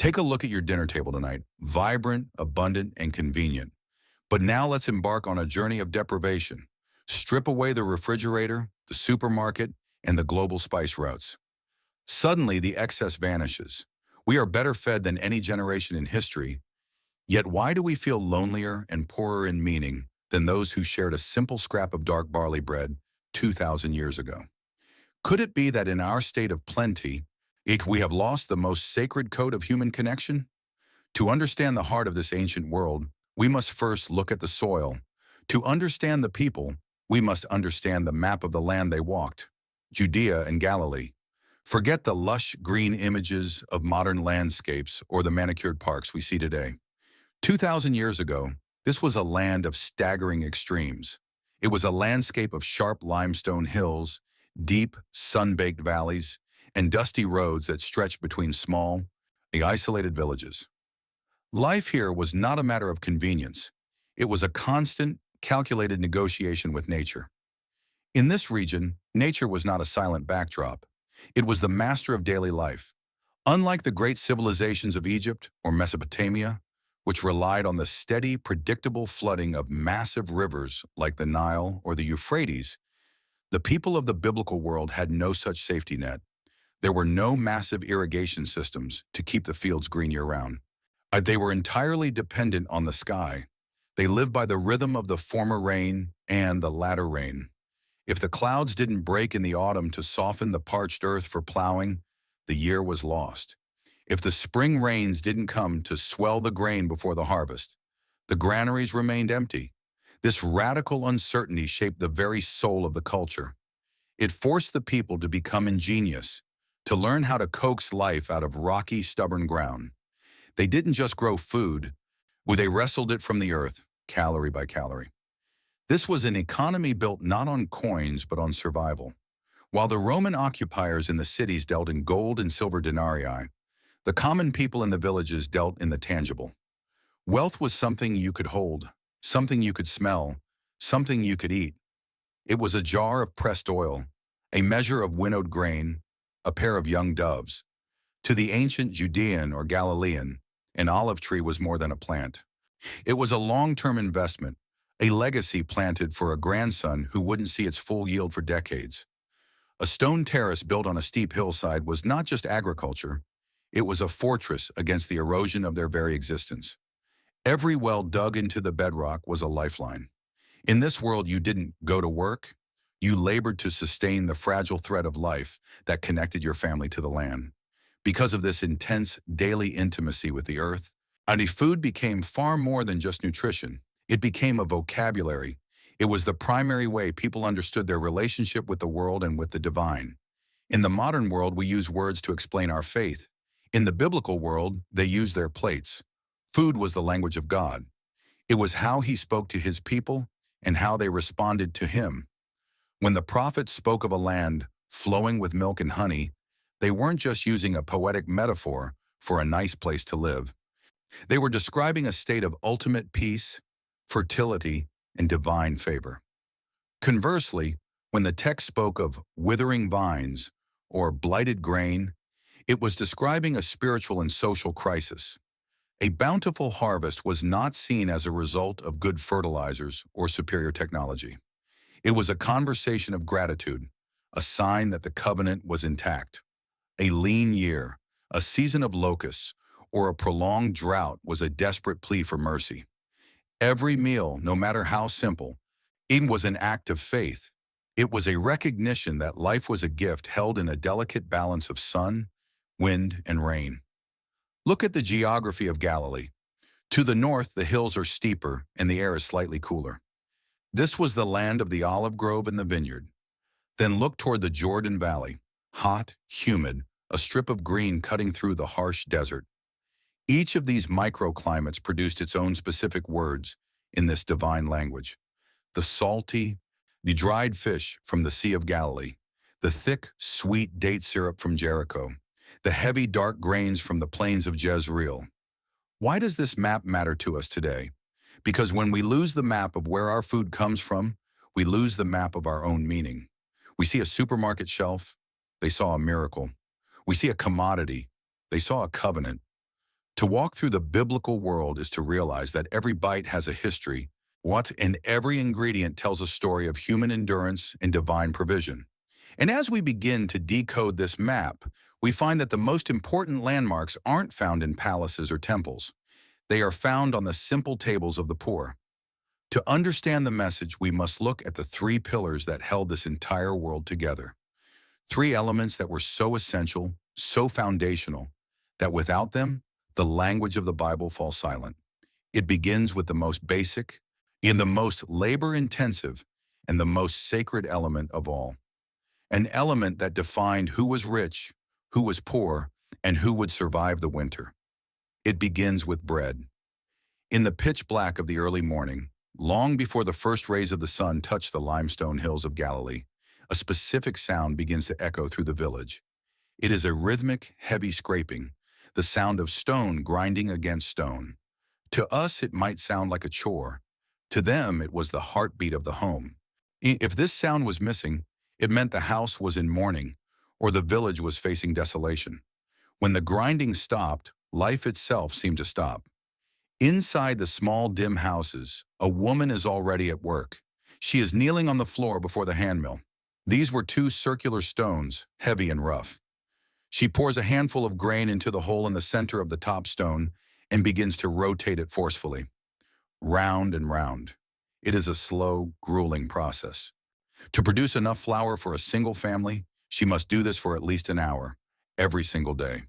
Take a look at your dinner table tonight, vibrant, abundant, and convenient. But now let's embark on a journey of deprivation. Strip away the refrigerator, the supermarket, and the global spice routes. Suddenly, the excess vanishes. We are better fed than any generation in history, yet why do we feel lonelier and poorer in meaning than those who shared a simple scrap of dark barley bread 2,000 years ago? Could it be that in our state of plenty, we have lost the most sacred code of human connection? To understand the heart of this ancient world, we must first look at the soil. To understand the people, we must understand the map of the land they walked, Judea and Galilee. Forget the lush green images of modern landscapes or the manicured parks we see today. 2,000 years ago, this was a land of staggering extremes. It was a landscape of sharp limestone hills, deep, sun-baked valleys, and dusty roads that stretched between small, isolated villages. Life here was not a matter of convenience. It was a constant, calculated negotiation with nature. In this region, nature was not a silent backdrop. It was the master of daily life. Unlike the great civilizations of Egypt or Mesopotamia, which relied on the steady, predictable flooding of massive rivers like the Nile or the Euphrates, the people of the biblical world had no such safety net. There were no massive irrigation systems to keep the fields green year-round. They were entirely dependent on the sky. They lived by the rhythm of the former rain and the latter rain. If the clouds didn't break in the autumn to soften the parched earth for plowing, the year was lost. If the spring rains didn't come to swell the grain before the harvest, the granaries remained empty. This radical uncertainty shaped the very soul of the culture. It forced the people to become ingenious, to learn how to coax life out of rocky, stubborn ground. They didn't just grow food, they wrestled it from the earth, calorie by calorie. This was an economy built not on coins but on survival. While the Roman occupiers in the cities dealt in gold and silver denarii, the common people in the villages dealt in the tangible. Wealth was something you could hold, something you could smell, something you could eat. It was a jar of pressed oil, a measure of winnowed grain, a pair of young doves. To the ancient Judean or Galilean, an olive tree was more than a plant. It was a long-term investment, a legacy planted for a grandson who wouldn't see its full yield for decades. A stone terrace built on a steep hillside was not just agriculture, it was a fortress against the erosion of their very existence. Every well dug into the bedrock was a lifeline. In this world, you didn't go to work, you labored to sustain the fragile thread of life that connected your family to the land. Because of this intense daily intimacy with the earth, food became far more than just nutrition. It became a vocabulary. It was the primary way people understood their relationship with the world and with the divine. In the modern world, we use words to explain our faith. In the biblical world, they used their plates. Food was the language of God. It was how he spoke to his people and how they responded to him. When the prophets spoke of a land flowing with milk and honey, they weren't just using a poetic metaphor for a nice place to live. They were describing a state of ultimate peace, fertility, and divine favor. Conversely, when the text spoke of withering vines or blighted grain, it was describing a spiritual and social crisis. A bountiful harvest was not seen as a result of good fertilizers or superior technology. It was a conversation of gratitude, a sign that the covenant was intact. A lean year, a season of locusts, or a prolonged drought was a desperate plea for mercy. Every meal, no matter how simple, it was an act of faith. It was a recognition that life was a gift held in a delicate balance of sun, wind, and rain. Look at the geography of Galilee. To the north, the hills are steeper and the air is slightly cooler. This was the land of the olive grove and the vineyard. Then look toward the Jordan Valley, hot, humid, a strip of green cutting through the harsh desert. Each of these microclimates produced its own specific words in this divine language. The salty, the dried fish from the Sea of Galilee, the thick, sweet date syrup from Jericho, the heavy, dark grains from the plains of Jezreel. Why does this map matter to us today? Because when we lose the map of where our food comes from, we lose the map of our own meaning. We see a supermarket shelf, they saw a miracle. We see a commodity, they saw a covenant. To walk through the biblical world is to realize that every bite has a history, and every ingredient tells a story of human endurance and divine provision. And as we begin to decode this map, we find that the most important landmarks aren't found in palaces or temples. They are found on the simple tables of the poor. To understand the message, we must look at the three pillars that held this entire world together. Three elements that were so essential, so foundational, that without them, the language of the Bible falls silent. It begins with the most basic, in the most labor-intensive, and the most sacred element of all. An element that defined who was rich, who was poor, and who would survive the winter. It begins with bread. In the pitch black of the early morning, long before the first rays of the sun touch the limestone hills of Galilee, a specific sound begins to echo through the village. It is a rhythmic, heavy scraping, the sound of stone grinding against stone. To us, it might sound like a chore. To them, it was the heartbeat of the home. If this sound was missing, it meant the house was in mourning, or the village was facing desolation. When the grinding stopped, life itself seemed to stop. Inside the small, dim houses, a woman is already at work. She is kneeling on the floor before the handmill. These were two circular stones, heavy and rough. She pours a handful of grain into the hole in the center of the top stone and begins to rotate it forcefully, round and round. It is a slow, grueling process. To produce enough flour for a single family, she must do this for at least an hour, every single day.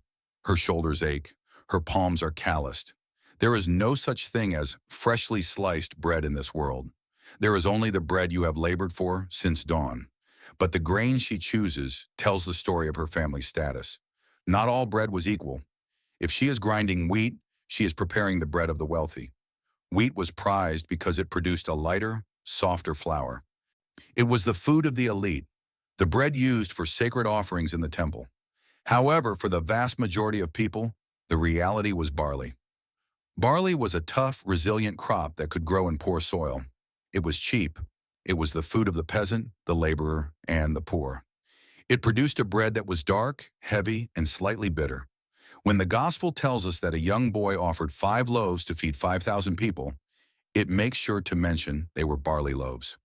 Her shoulders ache, her palms are calloused. There is no such thing as freshly sliced bread in this world. There is only the bread you have labored for since dawn. But the grain she chooses tells the story of her family's status. Not all bread was equal. If she is grinding wheat, she is preparing the bread of the wealthy. Wheat was prized because it produced a lighter, softer flour. It was the food of the elite, the bread used for sacred offerings in the temple. However, for the vast majority of people, the reality was barley. Barley was a tough, resilient crop that could grow in poor soil. It was cheap. It was the food of the peasant, the laborer, and the poor. It produced a bread that was dark, heavy, and slightly bitter. When the gospel tells us that a young boy offered 5 loaves to feed 5,000 people, it makes sure to mention they were barley loaves.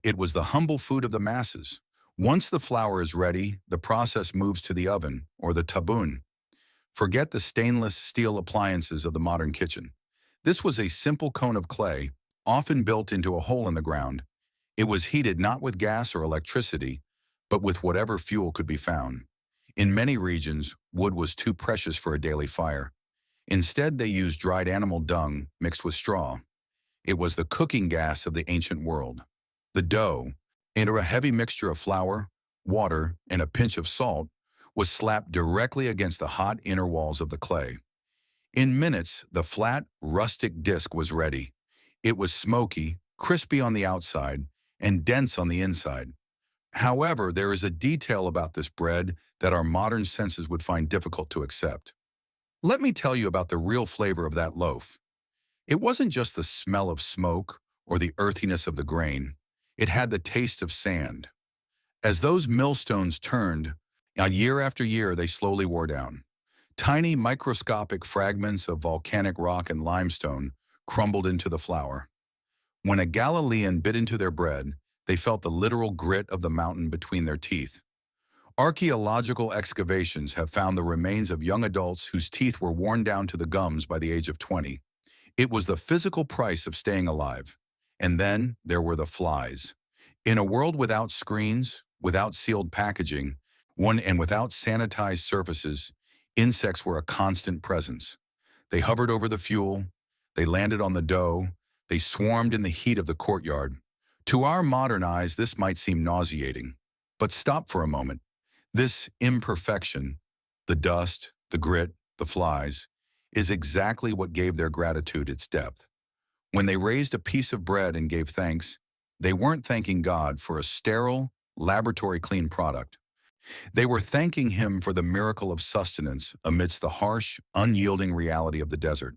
It was the humble food of the masses. Once the flour is ready, the process moves to the oven, or the tabun. Forget the stainless steel appliances of the modern kitchen. This was a simple cone of clay, often built into a hole in the ground. It was heated not with gas or electricity, but with whatever fuel could be found. In many regions, wood was too precious for a daily fire. Instead, they used dried animal dung mixed with straw. It was the cooking gas of the ancient world. The dough, into a heavy mixture of flour, water, and a pinch of salt, was slapped directly against the hot inner walls of the clay. In minutes, the flat, rustic disc was ready. It was smoky, crispy on the outside, and dense on the inside. However, there is a detail about this bread that our modern senses would find difficult to accept. Let me tell you about the real flavor of that loaf. It wasn't just the smell of smoke or the earthiness of the grain. It had the taste of sand. As those millstones turned, year after year, they slowly wore down. Tiny microscopic fragments of volcanic rock and limestone crumbled into the flour. When a Galilean bit into their bread, they felt the literal grit of the mountain between their teeth. Archaeological excavations have found the remains of young adults whose teeth were worn down to the gums by the age of 20. It was the physical price of staying alive. And then there were the flies. In a world without screens, without sealed packaging, and without sanitized surfaces, insects were a constant presence. They hovered over the fuel, they landed on the dough, they swarmed in the heat of the courtyard. To our modern eyes, this might seem nauseating. But stop for a moment. This imperfection, the dust, the grit, the flies, is exactly what gave their gratitude its depth. When they raised a piece of bread and gave thanks, they weren't thanking God for a sterile, laboratory-clean product. They were thanking Him for the miracle of sustenance amidst the harsh, unyielding reality of the desert.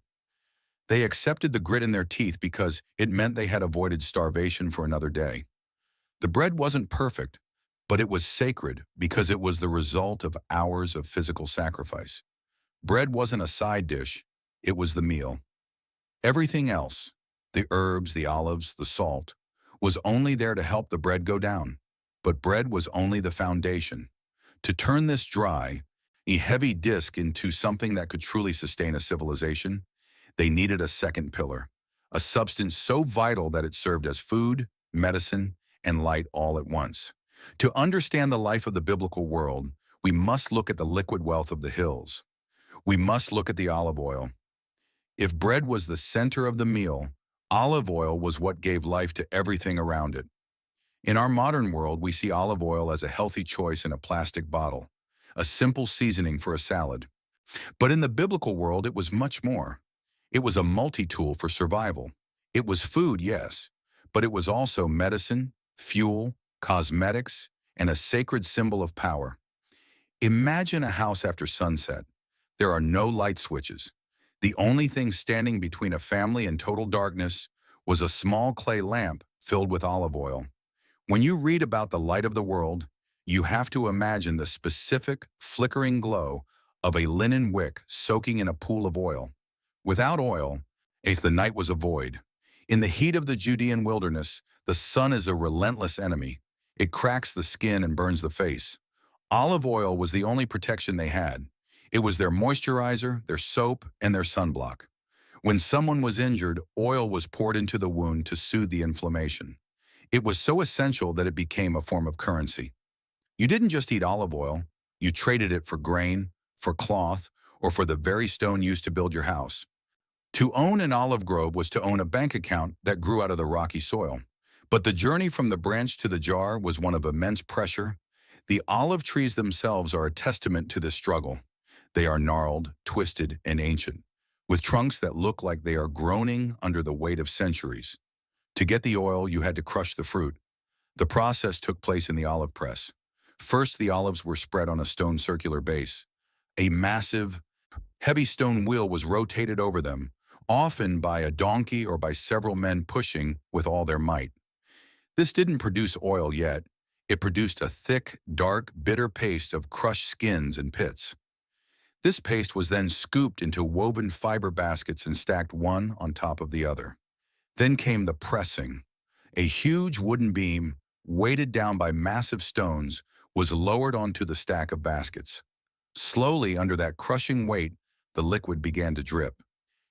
They accepted the grit in their teeth because it meant they had avoided starvation for another day. The bread wasn't perfect, but it was sacred because it was the result of hours of physical sacrifice. Bread wasn't a side dish, It was the meal. Everything else, the herbs, the olives, the salt, was only there to help the bread go down. But bread was only the foundation. To turn this dry, a heavy disk into something that could truly sustain a civilization, they needed a second pillar, a substance so vital that it served as food, medicine, and light all at once. To understand the life of the biblical world, we must look at the liquid wealth of the hills. We must look at the olive oil. If bread was the center of the meal, olive oil was what gave life to everything around it. In our modern world, we see olive oil as a healthy choice in a plastic bottle, a simple seasoning for a salad. But in the biblical world, it was much more. It was a multi-tool for survival. It was food, yes, but it was also medicine, fuel, cosmetics, and a sacred symbol of power. Imagine a house after sunset. There are no light switches. The only thing standing between a family and total darkness was a small clay lamp filled with olive oil. When you read about the light of the world, you have to imagine the specific, flickering glow of a linen wick soaking in a pool of oil. Without oil, if the night was a void. In the heat of the Judean wilderness, the sun is a relentless enemy. It cracks the skin and burns the face. Olive oil was the only protection they had. It was their moisturizer, their soap, and their sunblock. When someone was injured, oil was poured into the wound to soothe the inflammation. It was so essential that it became a form of currency. You didn't just eat olive oil, you traded it for grain, for cloth, or for the very stone used to build your house. To own an olive grove was to own a bank account that grew out of the rocky soil. But the journey from the branch to the jar was one of immense pressure. The olive trees themselves are a testament to this struggle. They are gnarled, twisted, and ancient, with trunks that look like they are groaning under the weight of centuries. To get the oil, you had to crush the fruit. The process took place in the olive press. First, the olives were spread on a stone circular base. A massive, heavy stone wheel was rotated over them, often by a donkey or by several men pushing with all their might. This didn't produce oil yet. It produced a thick, dark, bitter paste of crushed skins and pits. This paste was then scooped into woven fiber baskets and stacked one on top of the other. Then came the pressing. A huge wooden beam, weighted down by massive stones, was lowered onto the stack of baskets. Slowly, under that crushing weight, the liquid began to drip.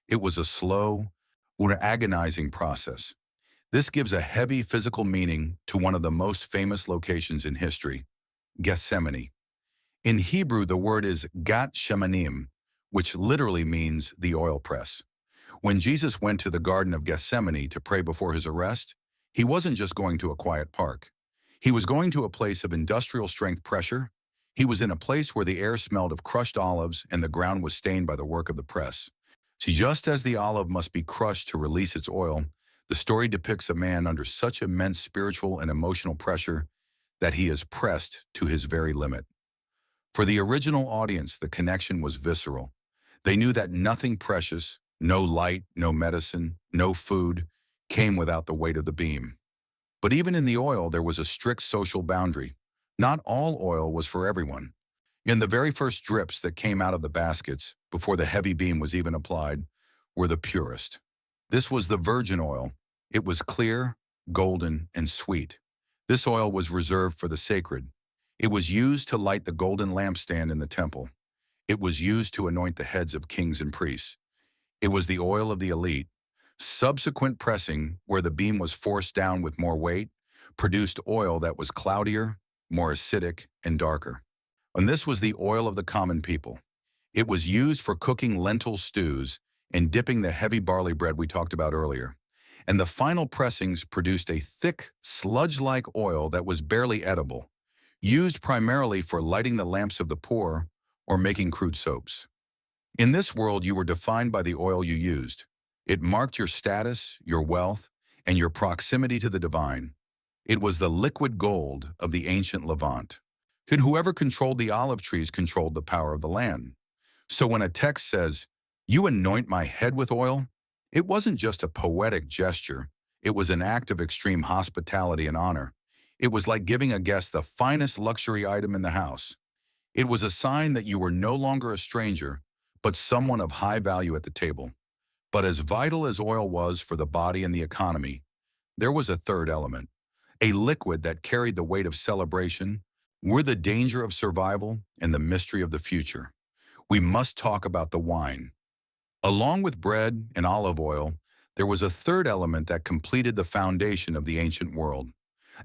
It was a slow, agonizing process. This gives a heavy physical meaning to one of the most famous locations in history, Gethsemane. In Hebrew, the word is gat shemanim, which literally means the oil press. When Jesus went to the Garden of Gethsemane to pray before his arrest, he wasn't just going to a quiet park. He was going to a place of industrial strength pressure. He was in a place where the air smelled of crushed olives and the ground was stained by the work of the press. See, just as the olive must be crushed to release its oil, the story depicts a man under such immense spiritual and emotional pressure that he is pressed to his very limit. For the original audience, the connection was visceral. They knew that nothing precious, no light, no medicine, no food, came without the weight of the beam. But even in the oil, there was a strict social boundary. Not all oil was for everyone. In the very first drips that came out of the baskets, before the heavy beam was even applied, were the purest. This was the virgin oil. It was clear, golden, and sweet. This oil was reserved for the sacred. It was used to light the golden lampstand in the temple. It was used to anoint the heads of kings and priests. It was the oil of the elite. Subsequent pressing, where the beam was forced down with more weight, produced oil that was cloudier, more acidic, and darker. And this was the oil of the common people. It was used for cooking lentil stews and dipping the heavy barley bread we talked about earlier. And the final pressings produced a thick, sludge-like oil that was barely edible, used primarily for lighting the lamps of the poor or making crude soaps. In this world, you were defined by the oil you used. It marked your status, your wealth, and your proximity to the divine. It was the liquid gold of the ancient Levant. And whoever controlled the olive trees controlled the power of the land. So when a text says, "You anoint my head with oil," it wasn't just a poetic gesture. It was an act of extreme hospitality and honor. It was like giving a guest the finest luxury item in the house. It was a sign that you were no longer a stranger, but someone of high value at the table. But as vital as oil was for the body and the economy, there was a third element, a liquid that carried the weight of celebration, were the danger of survival and the mystery of the future. We must talk about the wine. Along with bread and olive oil, there was a third element that completed the foundation of the ancient world,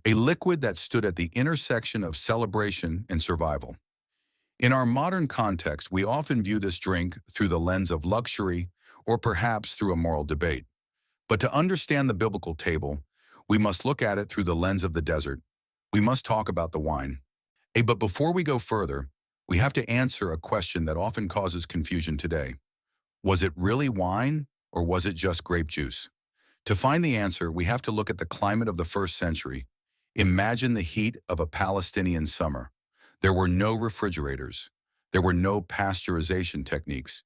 a liquid that stood at the intersection of celebration and survival. In our modern context, we often view this drink through the lens of luxury or perhaps through a moral debate. But to understand the biblical table, we must look at it through the lens of the desert. We must talk about the wine. But before we go further, we have to answer a question that often causes confusion today. Was it really wine or was it just grape juice? To find the answer, we have to look at the climate of the first century. Imagine the heat of a Palestinian summer. There were no refrigerators. There were no pasteurization techniques.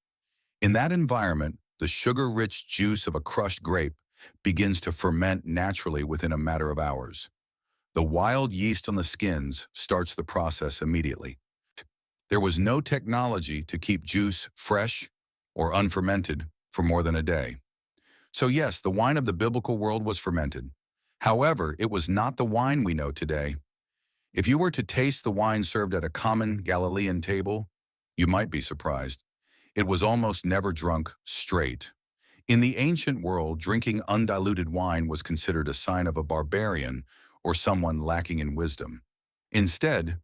In that environment, the sugar-rich juice of a crushed grape begins to ferment naturally within a matter of hours. The wild yeast on the skins starts the process immediately. There was no technology to keep juice fresh or unfermented for more than a day. So yes, the wine of the biblical world was fermented. However, it was not the wine we know today. If you were to taste the wine served at a common Galilean table, you might be surprised. It was almost never drunk straight. In the ancient world, drinking undiluted wine was considered a sign of a barbarian or someone lacking in wisdom. Instead,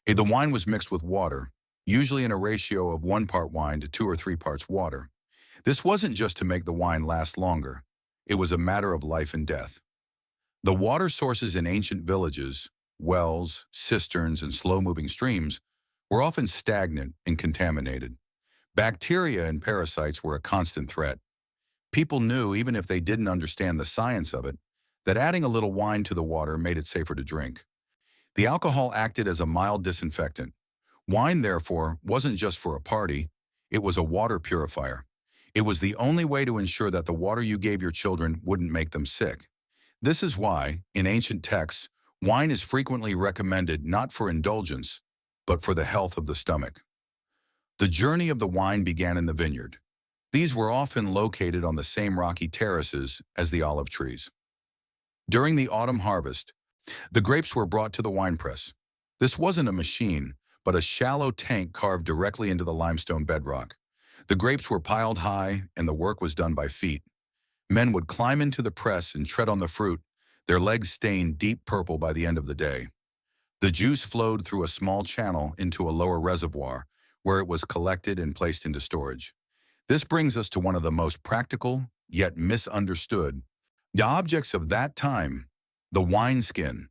the wine was mixed with water, usually in a ratio of 1 part wine to 2 or 3 parts water. This wasn't just to make the wine last longer. It was a matter of life and death. The water sources in ancient villages, wells, cisterns, and slow-moving streams, were often stagnant and contaminated. Bacteria and parasites were a constant threat. People knew, even if they didn't understand the science of it, that adding a little wine to the water made it safer to drink. The alcohol acted as a mild disinfectant. Wine, therefore, wasn't just for a party, it was a water purifier. It was the only way to ensure that the water you gave your children wouldn't make them sick. This is why, in ancient texts, wine is frequently recommended not for indulgence, but for the health of the stomach. The journey of the wine began in the vineyard. These were often located on the same rocky terraces as the olive trees. During the autumn harvest, the grapes were brought to the winepress. This wasn't a machine, but a shallow tank carved directly into the limestone bedrock. The grapes were piled high, and the work was done by feet. Men would climb into the press and tread on the fruit, their legs stained deep purple by the end of the day. The juice flowed through a small channel into a lower reservoir, where it was collected and placed into storage. This brings us to one of the most practical, yet misunderstood, the objects of that time, the wineskin.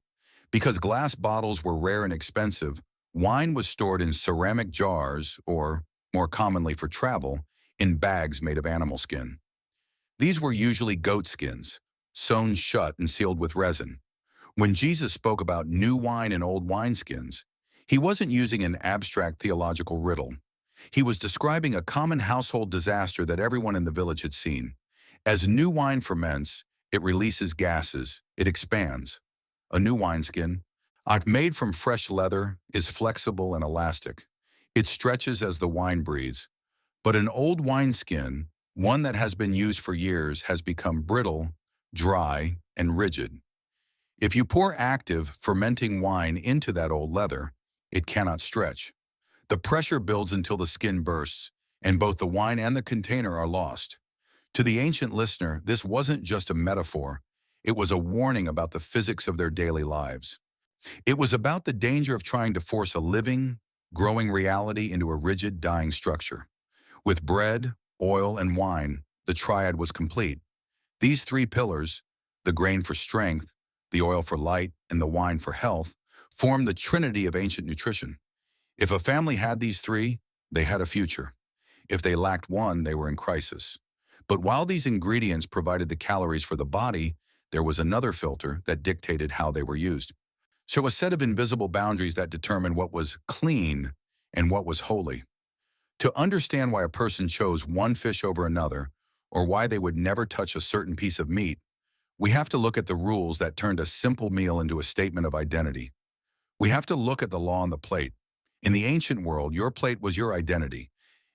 Because glass bottles were rare and expensive, wine was stored in ceramic jars, or, more commonly for travel, in bags made of animal skin. These were usually goat skins, sewn shut and sealed with resin. When Jesus spoke about new wine and old wineskins, he wasn't using an abstract theological riddle. He was describing a common household disaster that everyone in the village had seen. As new wine ferments, it releases gases, it expands. A new wineskin, made from fresh leather, is flexible and elastic. It stretches as the wine breathes. But an old wineskin, one that has been used for years, has become brittle, dry, and rigid. If you pour active, fermenting wine into that old leather, it cannot stretch. The pressure builds until the skin bursts, and both the wine and the container are lost. To the ancient listener, this wasn't just a metaphor. It was a warning about the physics of their daily lives. It was about the danger of trying to force a living, growing reality into a rigid, dying structure. With bread, oil, and wine, the triad was complete. These 3 pillars, the grain for strength, the oil for light, and the wine for health, formed the trinity of ancient nutrition. If a family had these 3, they had a future. If they lacked one, they were in crisis. But while these ingredients provided the calories for the body, there was another filter that dictated how they were used. So a set of invisible boundaries that determined what was clean and what was holy. To understand why a person chose one fish over another, or why they would never touch a certain piece of meat, we have to look at the rules that turned a simple meal into a statement of identity. We have to look at the law on the plate. In the ancient world, your plate was your identity.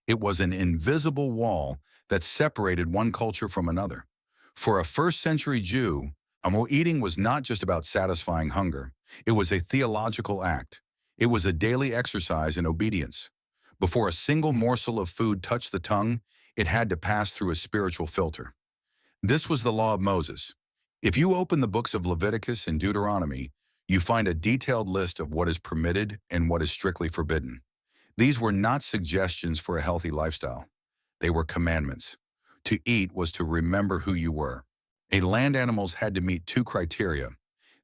It was an invisible wall that separated one culture from another. For a first-century Jew, eating was not just about satisfying hunger. It was a theological act. It was a daily exercise in obedience. Before a single morsel of food touched the tongue, it had to pass through a spiritual filter. This was the law of Moses. If you open the books of Leviticus and Deuteronomy, you find a detailed list of what is permitted and what is strictly forbidden. These were not suggestions for a healthy lifestyle. They were commandments. To eat was to remember who you were. Land animals had to meet two criteria.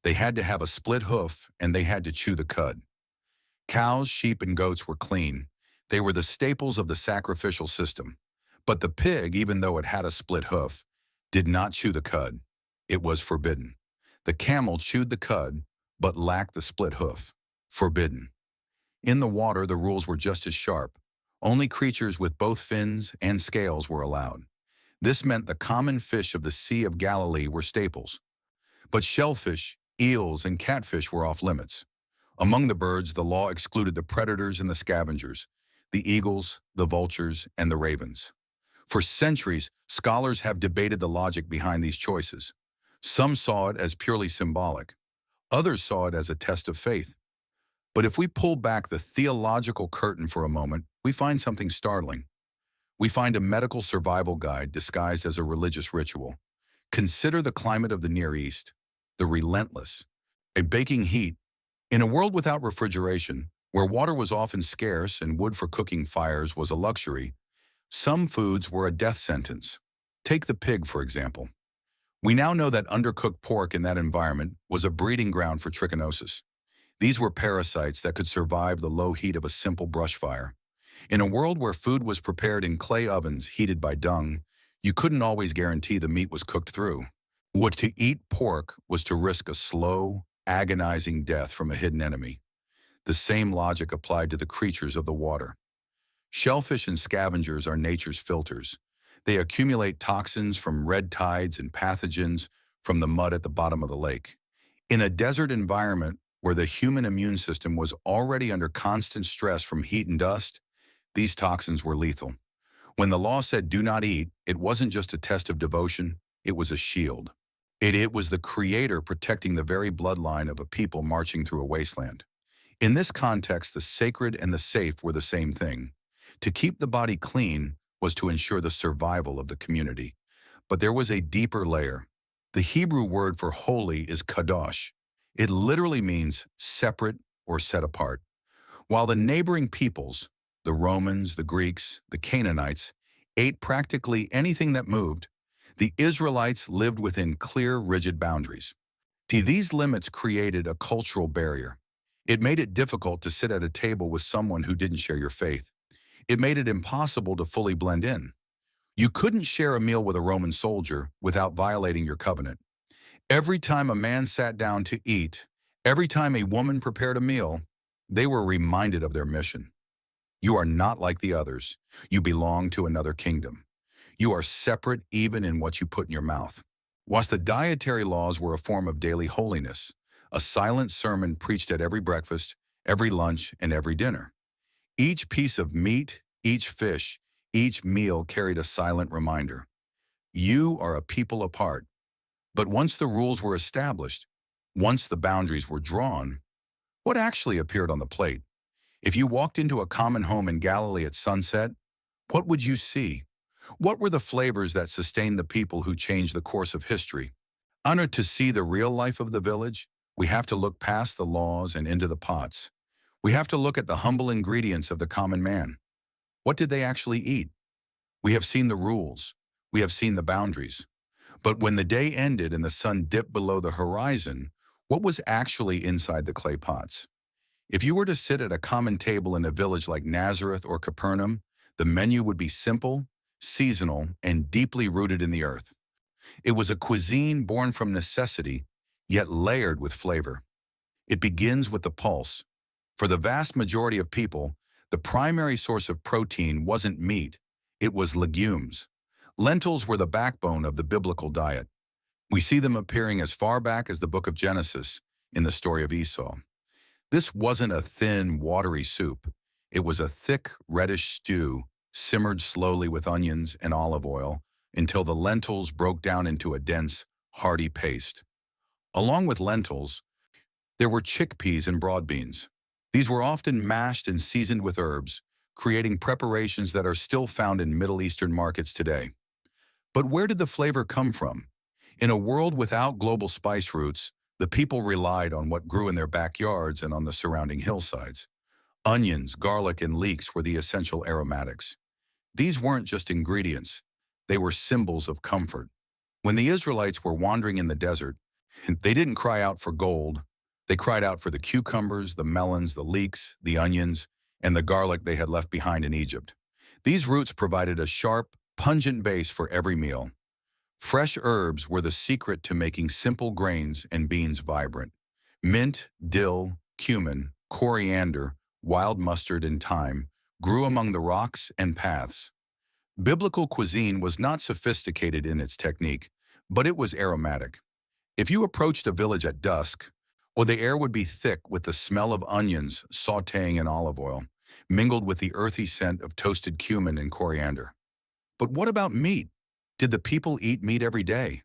They had to have a split hoof and they had to chew the cud. Cows, sheep, and goats were clean. They were the staples of the sacrificial system. But the pig, even though it had a split hoof, did not chew the cud. It was forbidden. The camel chewed the cud, but lacked the split hoof. Forbidden. In the water, the rules were just as sharp. Only creatures with both fins and scales were allowed. This meant the common fish of the Sea of Galilee were staples. But shellfish, eels, and catfish were off limits. Among the birds, the law excluded the predators and the scavengers, the eagles, the vultures, and the ravens. For centuries, scholars have debated the logic behind these choices. Some saw it as purely symbolic. Others saw it as a test of faith. But if we pull back the theological curtain for a moment, we find something startling. We find a medical survival guide disguised as a religious ritual. Consider the climate of the Near East, the relentless, a baking heat. In a world without refrigeration, where water was often scarce and wood for cooking fires was a luxury, some foods were a death sentence. Take the pig, for example. We now know that undercooked pork in that environment was a breeding ground for trichinosis. These were parasites that could survive the low heat of a simple brush fire. In a world where food was prepared in clay ovens heated by dung, you couldn't always guarantee the meat was cooked through. To eat pork was to risk a slow, agonizing death from a hidden enemy. The same logic applied to the creatures of the water. Shellfish and scavengers are nature's filters. They accumulate toxins from red tides and pathogens from the mud at the bottom of the lake. In a desert environment where the human immune system was already under constant stress from heat and dust, these toxins were lethal. When the law said do not eat, it wasn't just a test of devotion, it was a shield. It was the Creator protecting the very bloodline of a people marching through a wasteland. In this context, the sacred and the safe were the same thing. To keep the body clean was to ensure the survival of the community. But there was a deeper layer. The Hebrew word for holy is kadosh. It literally means separate or set apart. While the neighboring peoples, the Romans, the Greeks, the Canaanites, ate practically anything that moved, the Israelites lived within clear, rigid boundaries. These limits created a cultural barrier. It made it difficult to sit at a table with someone who didn't share your faith. It made it impossible to fully blend in. You couldn't share a meal with a Roman soldier without violating your covenant. Every time a man sat down to eat, every time a woman prepared a meal, they were reminded of their mission. You are not like the others. You belong to another kingdom. You are separate even in what you put in your mouth. Whilst the dietary laws were a form of daily holiness, a silent sermon preached at every breakfast, every lunch, and every dinner. Each piece of meat, each fish, each meal carried a silent reminder. You are a people apart. But once the rules were established, once the boundaries were drawn, what actually appeared on the plate? If you walked into a common home in Galilee at sunset, what would you see? What were the flavors that sustained the people who changed the course of history? To see the real life of the village, we have to look past the laws and into the pots. We have to look at the humble ingredients of the common man. What did they actually eat? We have seen the rules. We have seen the boundaries. But when the day ended and the sun dipped below the horizon, what was actually inside the clay pots? If you were to sit at a common table in a village like Nazareth or Capernaum, the menu would be simple, seasonal, and deeply rooted in the earth. It was a cuisine born from necessity, yet layered with flavor. It begins with the pulse. For the vast majority of people, the primary source of protein wasn't meat, it was legumes. Lentils were the backbone of the biblical diet. We see them appearing as far back as the book of Genesis in the story of Esau. This wasn't a thin, watery soup. It was a thick, reddish stew simmered slowly with onions and olive oil until the lentils broke down into a dense, hearty paste. Along with lentils, there were chickpeas and broad beans. These were often mashed and seasoned with herbs, creating preparations that are still found in Middle Eastern markets today. But where did the flavor come from? In a world without global spice routes, the people relied on what grew in their backyards and on the surrounding hillsides. Onions, garlic, and leeks were the essential aromatics. These weren't just ingredients, they were symbols of comfort. When the Israelites were wandering in the desert, they didn't cry out for gold. They cried out for the cucumbers, the melons, the leeks, the onions, and the garlic they had left behind in Egypt. These roots provided a sharp, pungent base for every meal. Fresh herbs were the secret to making simple grains and beans vibrant. Mint, dill, cumin, coriander, wild mustard, and thyme grew among the rocks and paths. Biblical cuisine was not sophisticated in its technique, but it was aromatic. If you approached a village at dusk, or the air would be thick with the smell of onions sautéing in olive oil, mingled with the earthy scent of toasted cumin and coriander. But what about meat? Did the people eat meat every day?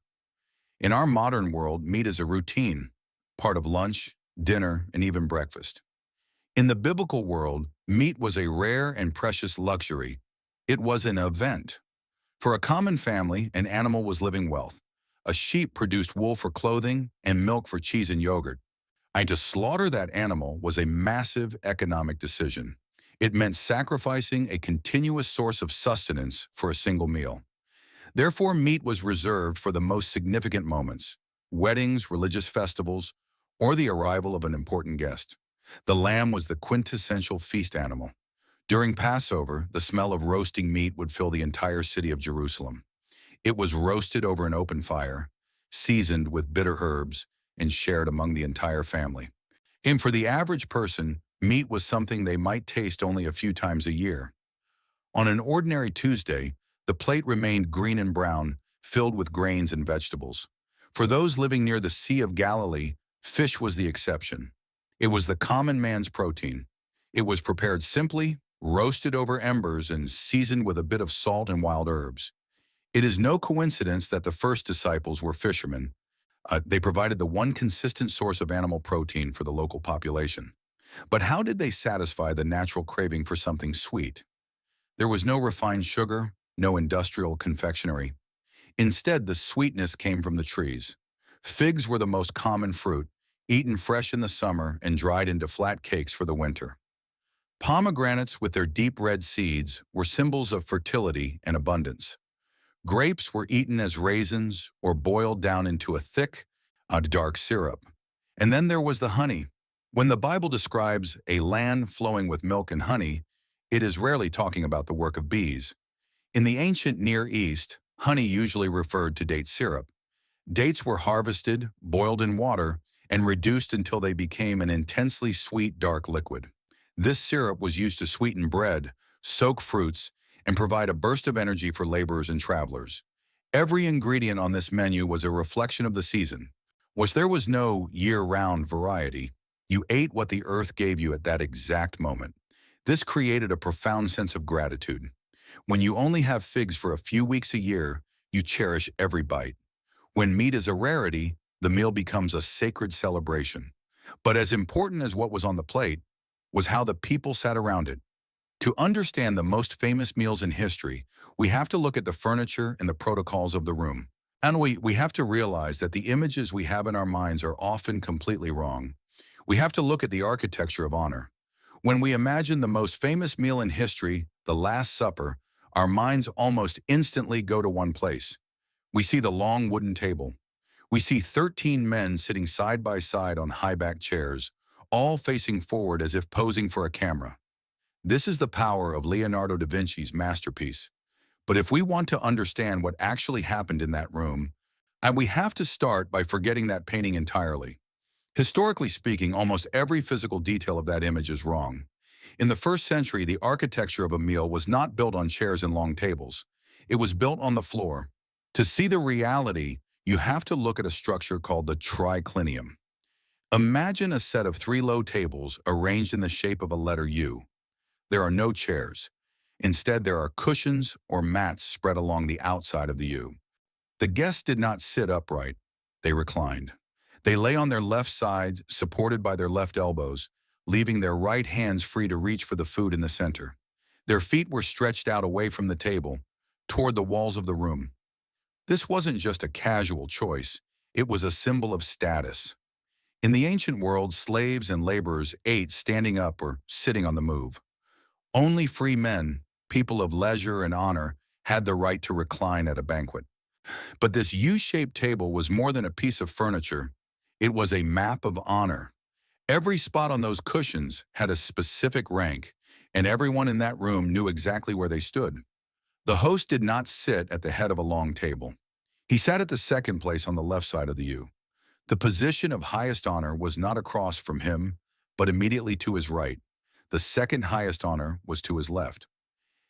In our modern world, meat is a routine, part of lunch, dinner, and even breakfast. In the biblical world, meat was a rare and precious luxury. It was an event. For a common family, an animal was living wealth. A sheep produced wool for clothing and milk for cheese and yogurt. And to slaughter that animal was a massive economic decision. It meant sacrificing a continuous source of sustenance for a single meal. Therefore, meat was reserved for the most significant moments: weddings, religious festivals, or the arrival of an important guest. The lamb was the quintessential feast animal. During Passover, the smell of roasting meat would fill the entire city of Jerusalem. It was roasted over an open fire, seasoned with bitter herbs, and shared among the entire family. And for the average person, meat was something they might taste only a few times a year. On an ordinary Tuesday, the plate remained green and brown, filled with grains and vegetables. For those living near the Sea of Galilee, fish was the exception. It was the common man's protein. It was prepared simply, roasted over embers, and seasoned with a bit of salt and wild herbs. It is no coincidence that the first disciples were fishermen. They provided the one consistent source of animal protein for the local population. But how did they satisfy the natural craving for something sweet? There was no refined sugar, no industrial confectionery. Instead, the sweetness came from the trees. Figs were the most common fruit, eaten fresh in the summer and dried into flat cakes for the winter. Pomegranates with their deep red seeds were symbols of fertility and abundance. Grapes were eaten as raisins or boiled down into a thick, dark syrup. And then there was the honey. When the Bible describes a land flowing with milk and honey, it is rarely talking about the work of bees. In the ancient Near East, honey usually referred to date syrup. Dates were harvested, boiled in water, and reduced until they became an intensely sweet, dark liquid. This syrup was used to sweeten bread, soak fruits, and provide a burst of energy for laborers and travelers. Every ingredient on this menu was a reflection of the season. There was no year-round variety. You ate what the earth gave you at that exact moment. This created a profound sense of gratitude. When you only have figs for a few weeks a year, you cherish every bite. When meat is a rarity, the meal becomes a sacred celebration. But as important as what was on the plate was how the people sat around it. To understand the most famous meals in history, we have to look at the furniture and the protocols of the room. And we have to realize that the images we have in our minds are often completely wrong. We have to look at the architecture of honor. When we imagine the most famous meal in history, the Last Supper, our minds almost instantly go to one place. We see the long wooden table. We see 13 men sitting side by side on high-backed chairs, all facing forward as if posing for a camera. This is the power of Leonardo da Vinci's masterpiece. But if we want to understand what actually happened in that room, and we have to start by forgetting that painting entirely. Historically speaking, almost every physical detail of that image is wrong. In the first century, the architecture of a meal was not built on chairs and long tables. It was built on the floor. To see the reality, you have to look at a structure called the triclinium. Imagine a set of 3 low tables arranged in the shape of a letter U. There are no chairs. Instead, there are cushions or mats spread along the outside of the U. The guests did not sit upright. They reclined. They lay on their left sides, supported by their left elbows, leaving their right hands free to reach for the food in the center. Their feet were stretched out away from the table, toward the walls of the room. This wasn't just a casual choice. It was a symbol of status. In the ancient world, slaves and laborers ate standing up or sitting on the move. Only free men, people of leisure and honor, had the right to recline at a banquet. But this U-shaped table was more than a piece of furniture. It was a map of honor. Every spot on those cushions had a specific rank, and everyone in that room knew exactly where they stood. The host did not sit at the head of a long table. He sat at the second place on the left side of the U. The position of highest honor was not across from him, but immediately to his right. The second highest honor was to his left.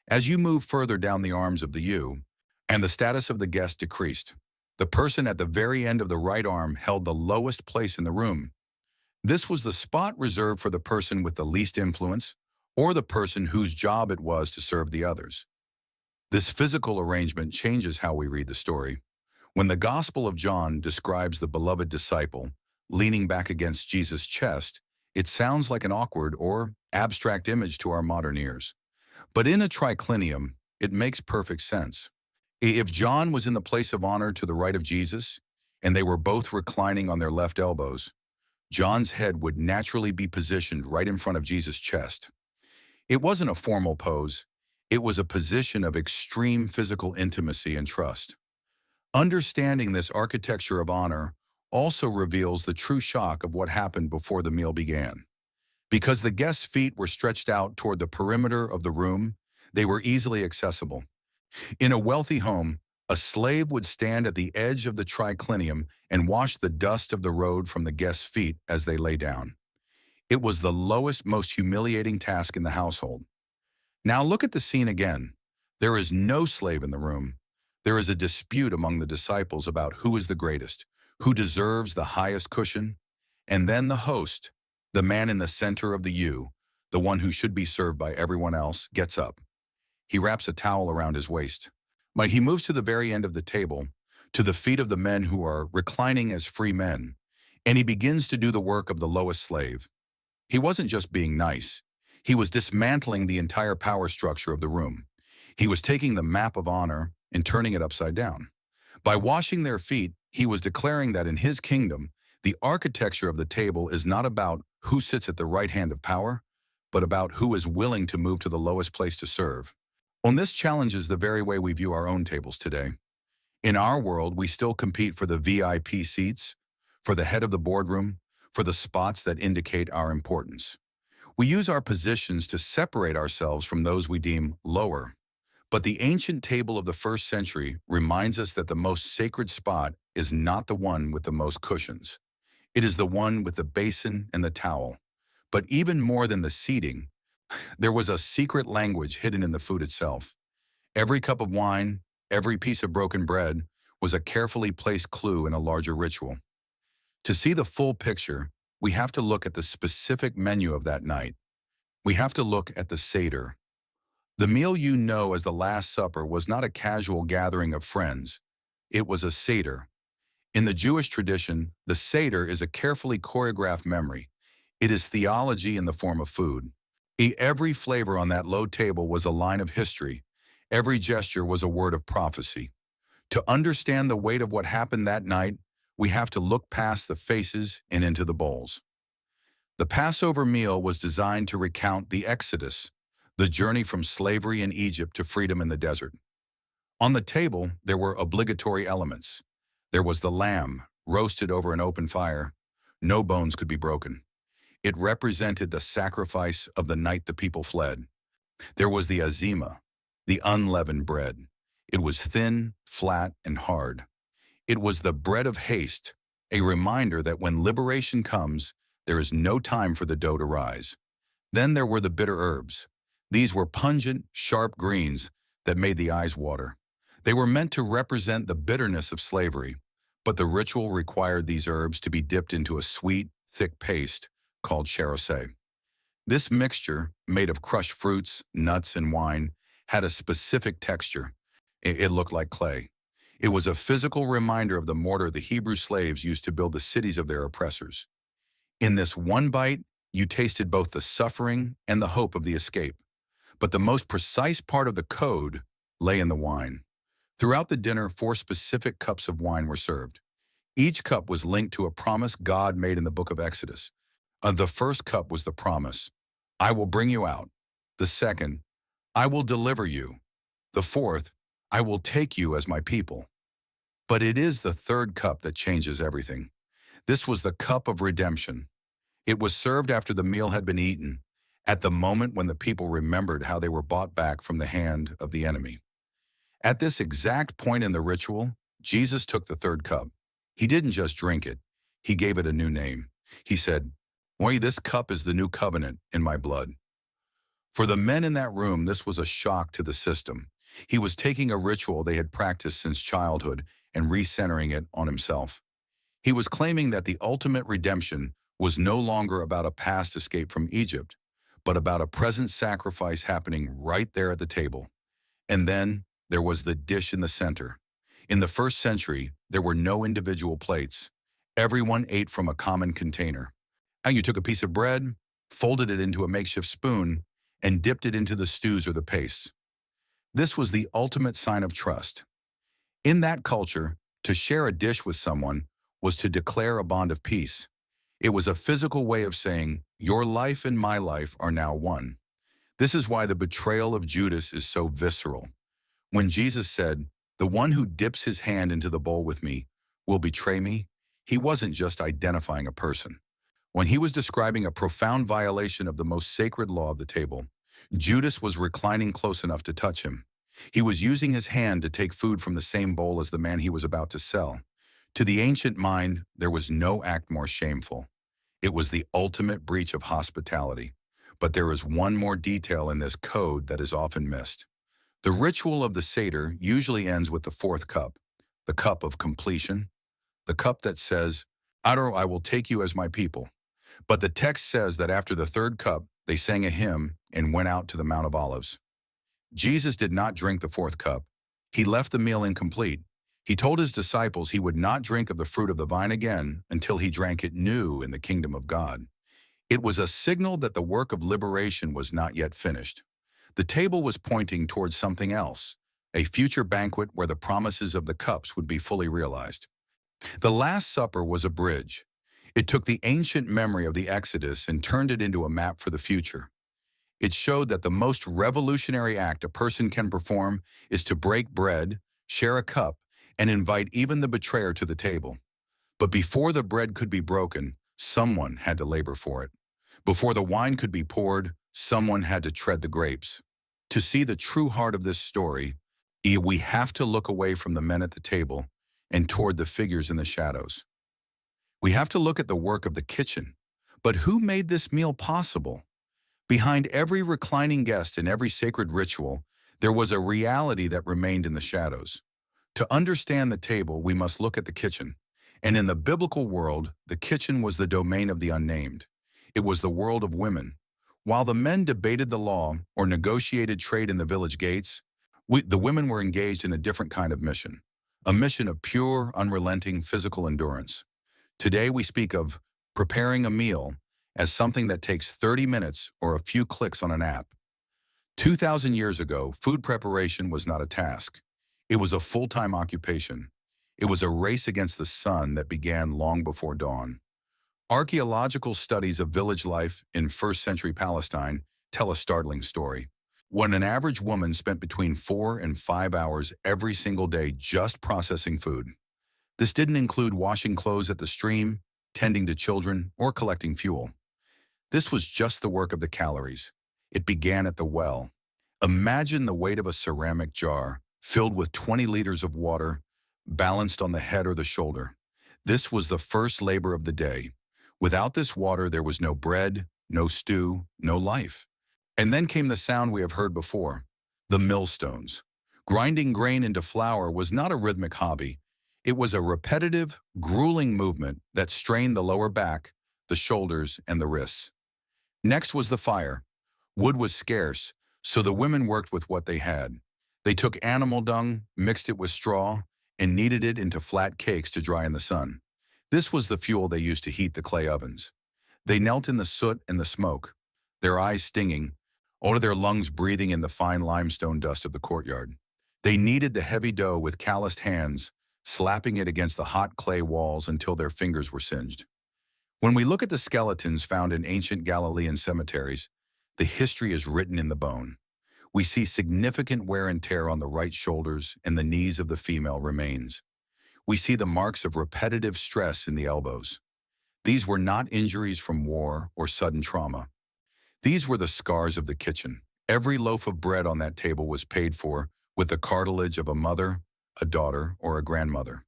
As you move further down the arms of the U, and the status of the guest decreased, the person at the very end of the right arm held the lowest place in the room. This was the spot reserved for the person with the least influence, or the person whose job it was to serve the others. This physical arrangement changes how we read the story. When the Gospel of John describes the beloved disciple leaning back against Jesus' chest, it sounds like an awkward or abstract image to our modern ears. But in a triclinium, it makes perfect sense. If John was in the place of honor to the right of Jesus, and they were both reclining on their left elbows, John's head would naturally be positioned right in front of Jesus' chest. It wasn't a formal pose. It was a position of extreme physical intimacy and trust. Understanding this architecture of honor also reveals the true shock of what happened before the meal began. Because the guests' feet were stretched out toward the perimeter of the room, they were easily accessible. In a wealthy home, a slave would stand at the edge of the triclinium and wash the dust of the road from the guests' feet as they lay down. It was the lowest, most humiliating task in the household. Now look at the scene again. There is no slave in the room. There is a dispute among the disciples about who is the greatest, who deserves the highest cushion, and then the host, the man in the center of the U, the one who should be served by everyone else, gets up. He wraps a towel around his waist. He moves to the very end of the table, to the feet of the men who are reclining as free men, and he begins to do the work of the lowest slave. He wasn't just being nice. He was dismantling the entire power structure of the room. He was taking the map of honor and turning it upside down. By washing their feet, he was declaring that in his kingdom, the architecture of the table is not about who sits at the right hand of power, but about who is willing to move to the lowest place to serve. And this challenges the very way we view our own tables today. In our world, we still compete for the VIP seats, for the head of the boardroom, for the spots that indicate our importance. We use our positions to separate ourselves from those we deem lower. But the ancient table of the first century reminds us that the most sacred spot is not the one with the most cushions. It is the one with the basin and the towel. But even more than the seating, there was a secret language hidden in the food itself. Every cup of wine, every piece of broken bread was a carefully placed clue in a larger ritual. To see the full picture, we have to look at the specific menu of that night. We have to look at the Seder. The meal you know as the Last Supper was not a casual gathering of friends. It was a Seder. In the Jewish tradition, the Seder is a carefully choreographed memory. It is theology in the form of food. Every flavor on that low table was a line of history. Every gesture was a word of prophecy. To understand the weight of what happened that night, we have to look past the faces and into the bowls. The Passover meal was designed to recount the Exodus, the journey from slavery in Egypt to freedom in the desert. On the table, there were obligatory elements. There was the lamb, roasted over an open fire. No bones could be broken. It represented the sacrifice of the night the people fled. There was the azima, the unleavened bread. It was thin, flat, and hard. It was the bread of haste, a reminder that when liberation comes, there is no time for the dough to rise. Then there were the bitter herbs. These were pungent, sharp greens that made the eyes water. They were meant to represent the bitterness of slavery, but the ritual required these herbs to be dipped into a sweet, thick paste called charosé. This mixture, made of crushed fruits, nuts, and wine, had a specific texture. It looked like clay. It was a physical reminder of the mortar the Hebrew slaves used to build the cities of their oppressors. In this one bite, you tasted both the suffering and the hope of the escape. But the most precise part of the code lay in the wine. Throughout the dinner, 4 specific cups of wine were served. Each cup was linked to a promise God made in the book of Exodus. The first cup was the promise, I will bring you out. The second, I will deliver you. The fourth, I will take you as my people. But it is the third cup that changes everything. This was the cup of redemption. It was served after the meal had been eaten, at the moment when the people remembered how they were bought back from the hand of the enemy. At this exact point in the ritual, Jesus took the third cup. He didn't just drink it, he gave it a new name. He said, this cup is the new covenant in my blood. For the men in that room, this was a shock to the system. He was taking a ritual they had practiced since childhood and recentering it on himself. He was claiming that the ultimate redemption was no longer about a past escape from Egypt, but about a present sacrifice happening right there at the table. And then there was the dish in the center. In the first century, there were no individual plates. Everyone ate from a common container. And you took a piece of bread, folded it into a makeshift spoon, and dipped it into the stews or the pastes. This was the ultimate sign of trust. In that culture, to share a dish with someone was to declare a bond of peace. It was a physical way of saying, your life and my life are now one. This is why the betrayal of Judas is so visceral. When Jesus said, the one who dips his hand into the bowl with me will betray me, he wasn't just identifying a person. When he was describing a profound violation of the most sacred law of the table, Judas was reclining close enough to touch him. He was using his hand to take food from the same bowl as the man he was about to sell. To the ancient mind, there was no act more shameful. It was the ultimate breach of hospitality. But there is one more detail in this code that is often missed. The ritual of the Seder usually ends with the fourth cup, the cup of completion, the cup that says, I will take you as my people. But the text says that after the third cup, they sang a hymn and went out to the Mount of Olives. Jesus did not drink the fourth cup. He left the meal incomplete. He told his disciples he would not drink of the fruit of the vine again until he drank it new in the kingdom of God. It was a signal that the work of liberation was not yet finished. The table was pointing towards something else, a future banquet where the promises of the cups would be fully realized. The Last Supper was a bridge. It took the ancient memory of the Exodus and turned it into a map for the future. It showed that the most revolutionary act a person can perform is to break bread, share a cup, and invite even the betrayer to the table. But before the bread could be broken, someone had to labor for it. Before the wine could be poured, someone had to tread the grapes. To see the true heart of this story, we have to look away from the men at the table and toward the figures in the shadows. We have to look at the work of the kitchen. But who made this meal possible? Behind every reclining guest and every sacred ritual, there was a reality that remained in the shadows. To understand the table, we must look at the kitchen. And in the biblical world, the kitchen was the domain of the unnamed. It was the world of women. While the men debated the law or negotiated trade in the village gates, the women were engaged in a different kind of mission, a mission of pure, unrelenting physical endurance. Today we speak of preparing a meal as something that takes 30 minutes or a few clicks on an app. 2,000 years ago, food preparation was not a task. It was a full-time occupation. It was a race against the sun that began long before dawn. Archaeological studies of village life in first-century Palestine tell a startling story. When an average woman spent between 4 and 5 hours every single day just processing food. This didn't include washing clothes at the stream, tending to children, or collecting fuel. This was just the work of the calories. It began at the well. Imagine the weight of a ceramic jar filled with 20 liters of water, balanced on the head or the shoulder. This was the first labor of the day. Without this water, there was no bread, no stew, no life. And then came the sound we have heard before, the millstones. Grinding grain into flour was not a rhythmic hobby. It was a repetitive, grueling movement that strained the lower back, the shoulders, and the wrists. Next was the fire. Wood was scarce, So the women worked with what they had. They took animal dung, mixed it with straw, and kneaded it into flat cakes to dry in the sun. This was the fuel they used to heat the clay ovens. They knelt in the soot and the smoke, their eyes stinging, or their lungs breathing in the fine limestone dust of the courtyard. They kneaded the heavy dough with calloused hands, slapping it against the hot clay walls until their fingers were singed. When we look at the skeletons found in ancient Galilean cemeteries, the history is written in the bone. We see significant wear and tear on the right shoulders and the knees of the female remains. We see the marks of repetitive stress in the elbows. These were not injuries from war or sudden trauma. These were the scars of the kitchen. Every loaf of bread on that table was paid for with the cartilage of a mother, a daughter, or a grandmother.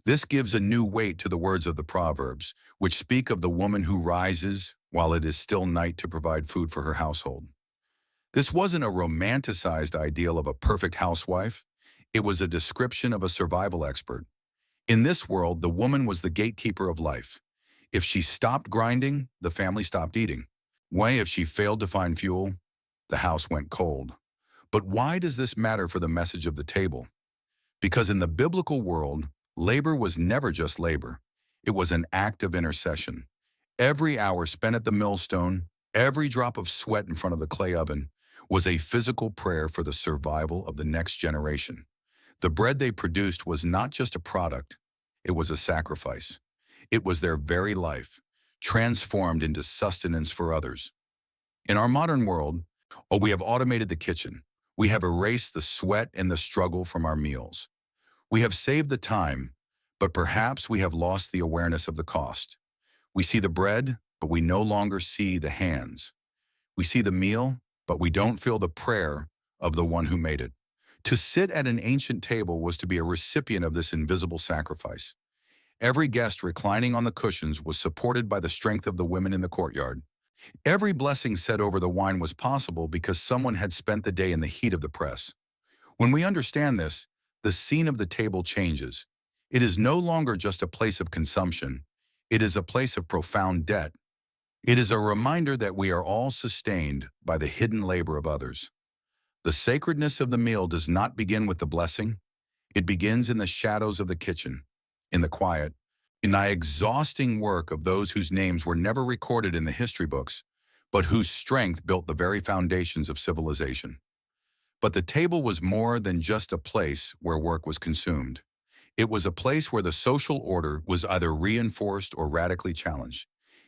This gives a new weight to the words of the Proverbs, which speak of the woman who rises while it is still night to provide food for her household. This wasn't a romanticized ideal of a perfect housewife. It was a description of a survival expert. In this world, the woman was the gatekeeper of life. If she stopped grinding, the family stopped eating. If she failed to find fuel, the house went cold. But why does this matter for the message of the table? Because in the biblical world, labor was never just labor. It was an act of intercession. Every hour spent at the millstone, every drop of sweat in front of the clay oven, was a physical prayer for the survival of the next generation. The bread they produced was not just a product, it was a sacrifice. It was their very life, transformed into sustenance for others. In our modern world, we have automated the kitchen. We have erased the sweat and the struggle from our meals. We have saved the time, but perhaps we have lost the awareness of the cost. We see the bread, but we no longer see the hands. We see the meal, but we don't feel the prayer of the one who made it. To sit at an ancient table was to be a recipient of this invisible sacrifice. Every guest reclining on the cushions was supported by the strength of the women in the courtyard. Every blessing said over the wine was possible because someone had spent the day in the heat of the press. When we understand this, the scene of the table changes. It is no longer just a place of consumption. It is a place of profound debt. It is a reminder that we are all sustained by the hidden labor of others. The sacredness of the meal does not begin with the blessing. It begins in the shadows of the kitchen, in the quiet, in the exhausting work of those whose names were never recorded in the history books, but whose strength built the very foundations of civilization. But the table was more than just a place where work was consumed. It was a place where the social order was either reinforced or radically challenged.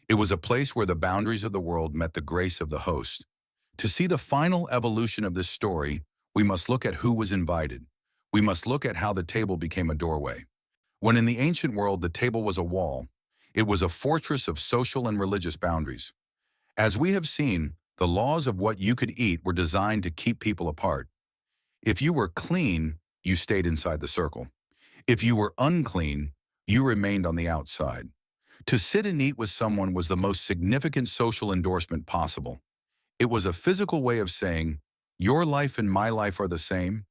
It was a place where the boundaries of the world met the grace of the host. To see the final evolution of this story, we must look at who was invited. We must look at how the table became a doorway. When in the ancient world the table was a wall, it was a fortress of social and religious boundaries. As we have seen, the laws of what you could eat were designed to keep people apart. If you were clean, you stayed inside the circle. If you were unclean, you remained on the outside. To sit and eat with someone was the most significant social endorsement possible. It was a physical way of saying, your life and my life are the same.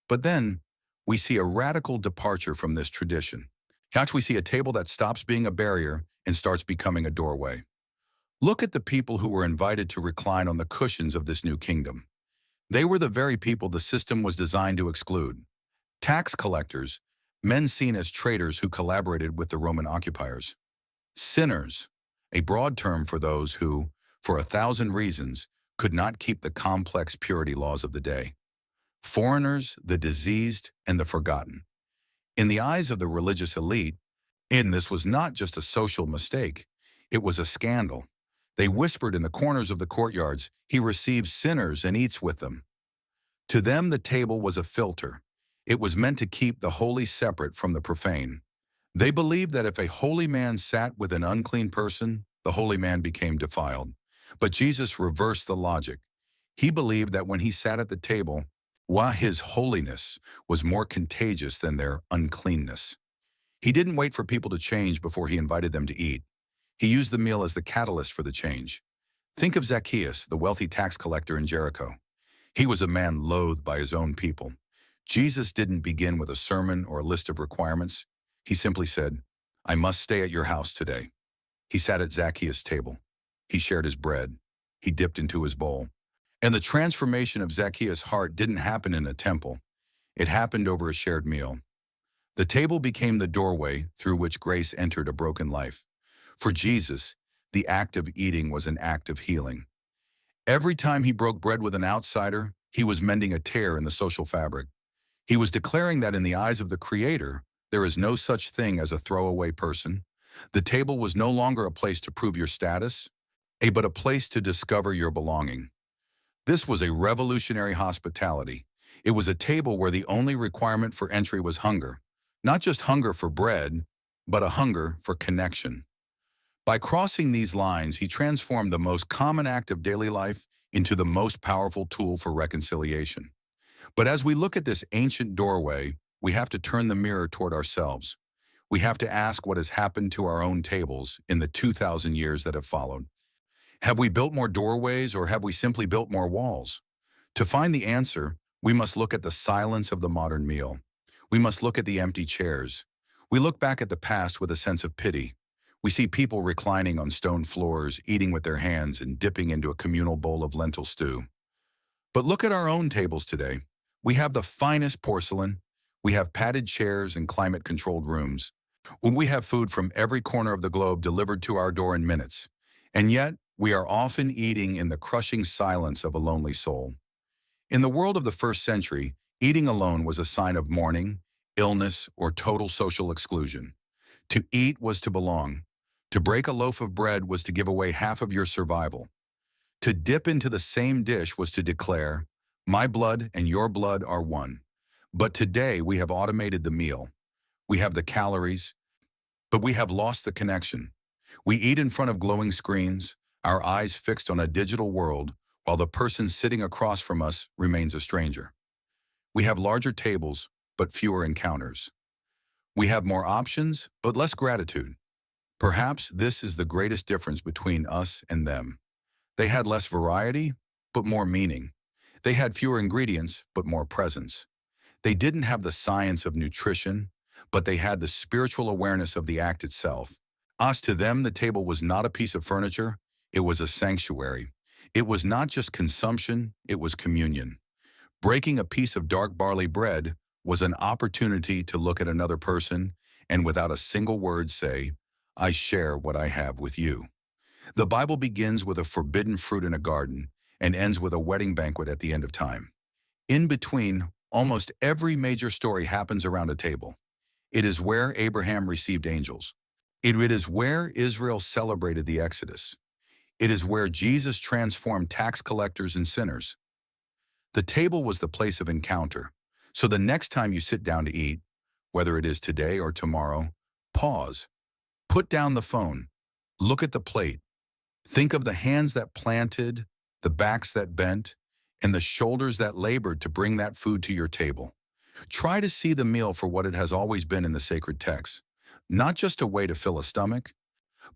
But then, we see a radical departure from this tradition. Next, we see a table that stops being a barrier and starts becoming a doorway. Look at the people who were invited to recline on the cushions of this new kingdom. They were the very people the system was designed to exclude. Tax collectors, men seen as traitors who collaborated with the Roman occupiers. Sinners, a broad term for those who, for 1,000 reasons, could not keep the complex purity laws of the day. Foreigners, the diseased, and the forgotten. In the eyes of the religious elite, this was not just a social mistake, it was a scandal. They whispered in the corners of the courtyards, he receives sinners and eats with them. To them, the table was a filter. It was meant to keep the holy separate from the profane. They believed that if a holy man sat with an unclean person, the holy man became defiled. But Jesus reversed the logic. He believed that when he sat at the table, his holiness was more contagious than their uncleanness. He didn't wait for people to change before he invited them to eat. He used the meal as the catalyst for the change. Think of Zacchaeus, the wealthy tax collector in Jericho. He was a man loathed by his own people. Jesus didn't begin with a sermon or a list of requirements. He simply said, I must stay at your house today. He sat at Zacchaeus' table. He shared his bread. He dipped into his bowl. And the transformation of Zacchaeus' heart didn't happen in a temple. It happened over a shared meal. The table became the doorway through which grace entered a broken life. For Jesus, the act of eating was an act of healing. Every time he broke bread with an outsider, he was mending a tear in the social fabric. He was declaring that in the eyes of the Creator, there is no such thing as a throwaway person. The table was no longer a place to prove your status, but a place to discover your belonging. This was a revolutionary hospitality. It was a table where the only requirement for entry was hunger. Not just hunger for bread, but a hunger for connection. By crossing these lines, he transformed the most common act of daily life into the most powerful tool for reconciliation. But as we look at this ancient doorway, we have to turn the mirror toward ourselves. We have to ask what has happened to our own tables in the 2,000 years that have followed. Have we built more doorways, or have we simply built more walls? To find the answer, we must look at the silence of the modern meal. We must look at the empty chairs. We look back at the past with a sense of pity. We see people reclining on stone floors, eating with their hands and dipping into a communal bowl of lentil stew. But look at our own tables today. We have the finest porcelain. We have padded chairs and climate-controlled rooms. We have food from every corner of the globe delivered to our door in minutes. And yet, we are often eating in the crushing silence of a lonely soul. In the world of the first century, eating alone was a sign of mourning, illness, or total social exclusion. To eat was to belong. To break a loaf of bread was to give away half of your survival. To dip into the same dish was to declare, "My blood and your blood are one." But today we have automated the meal. We have the calories, but we have lost the connection. We eat in front of glowing screens, our eyes fixed on a digital world, while the person sitting across from us remains a stranger. We have larger tables, but fewer encounters. We have more options, but less gratitude. Perhaps this is the greatest difference between us and them. They had less variety, but more meaning. They had fewer ingredients, but more presence. They didn't have the science of nutrition, but they had the spiritual awareness of the act itself. To them, the table was not a piece of furniture, it was a sanctuary. It was not just consumption, it was communion. Breaking a piece of dark barley bread was an opportunity to look at another person and without a single word say, "I share what I have with you." The Bible begins with a forbidden fruit in a garden and ends with a wedding banquet at the end of time. In between, almost every major story happens around a table. It is where Abraham received angels. It is where Israel celebrated the Exodus. It is where Jesus transformed tax collectors and sinners. The table was the place of encounter. So the next time you sit down to eat, whether it is today or tomorrow, pause. Put down the phone. Look at the plate. Think of the hands that planted, the backs that bent, and the shoulders that labored to bring that food to your table. Try to see the meal for what it has always been in the sacred text. Not just a way to fill a stomach,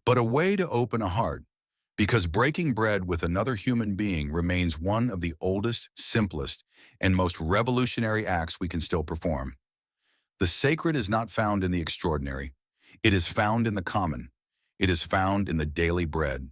but a way to open a heart. Because breaking bread with another human being remains one of the oldest, simplest, and most revolutionary acts we can still perform. The sacred is not found in the extraordinary. It is found in the common. It is found in the daily bread.